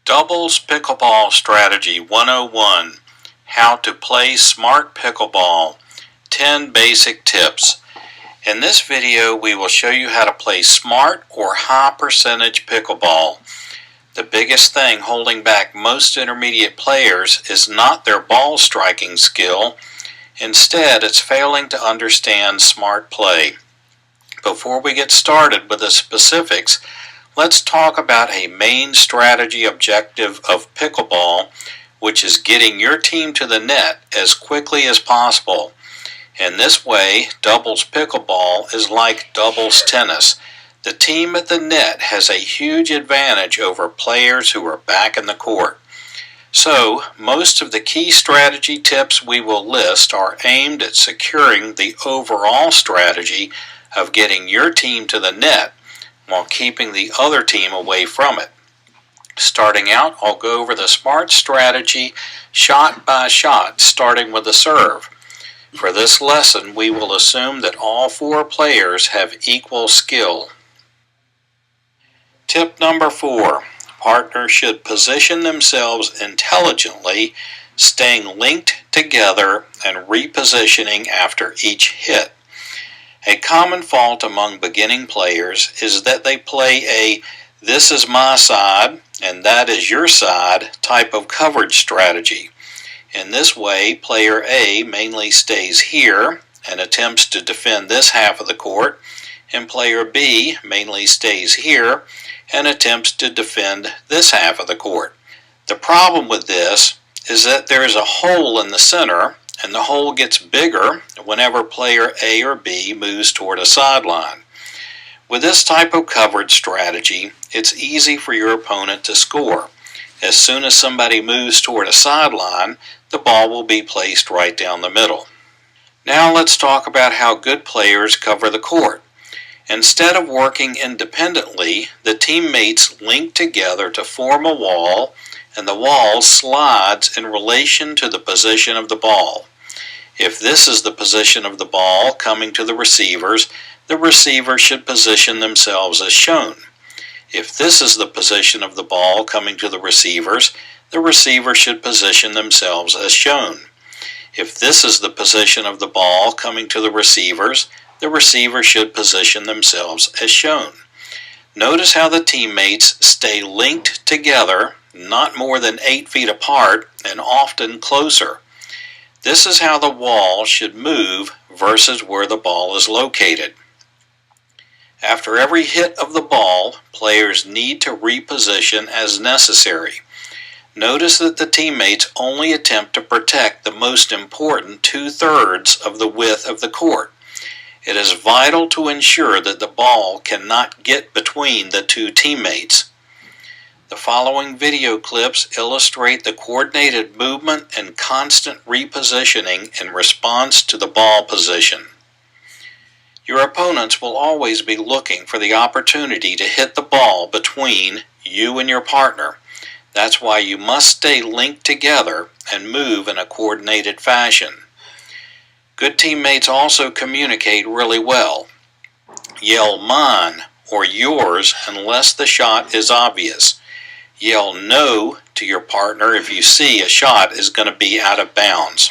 Doubles Pickleball Strategy 101, How to Play Smart Pickleball, 10 Basic Tips. In this video we will show you how to play smart or high percentage pickleball. The biggest thing holding back most intermediate players is not their ball striking skill. Instead, it's failing to understand smart play. Before we get started with the specifics, let's talk about a main strategy objective of pickleball, which is getting your team to the net as quickly as possible. In this way, doubles pickleball is like doubles tennis. The team at the net has a huge advantage over players who are back in the court. So, most of the key strategy tips we will list are aimed at securing the overall strategy of getting your team to the net while keeping the other team away from it. Starting out, I'll go over the smart strategy shot by shot, starting with the serve. For this lesson, we will assume that all four players have equal skill. Tip number 4. Partners should position themselves intelligently, staying linked together and repositioning after each hit. A common fault among beginning players is that they play a "this is my side and that is your side" type of coverage strategy. In this way, player A mainly stays here and attempts to defend this half of the court, and player B mainly stays here and attempts to defend this half of the court. The problem with this is that there is a hole in the center, and the hole gets bigger whenever player A or B moves toward a sideline. With this type of coverage strategy, it's easy for your opponent to score. As soon as somebody moves toward a sideline, the ball will be placed right down the middle. Now let's talk about how good players cover the court. Instead of working independently, the teammates link together to form a wall, and the wall slides in relation to the position of the ball. If this is the position of the ball coming to the receivers should position themselves as shown. If this is the position of the ball coming to the receivers should position themselves as shown. If this is the position of the ball coming to the receiver should position themselves as shown. Notice how the teammates stay linked together, not more than 8 feet apart and often closer. This is how the wall should move versus where the ball is located. After every hit of the ball, players need to reposition as necessary. Notice that the teammates only attempt to protect the most important 2/3 of the width of the court. It is vital to ensure that the ball cannot get between the two teammates. The following video clips illustrate the coordinated movement and constant repositioning in response to the ball position. Your opponents will always be looking for the opportunity to hit the ball between you and your partner. That's why you must stay linked together and move in a coordinated fashion. Good teammates also communicate really well. Yell "mine" or "yours" unless the shot is obvious. Yell "no" to your partner if you see a shot is going to be out of bounds.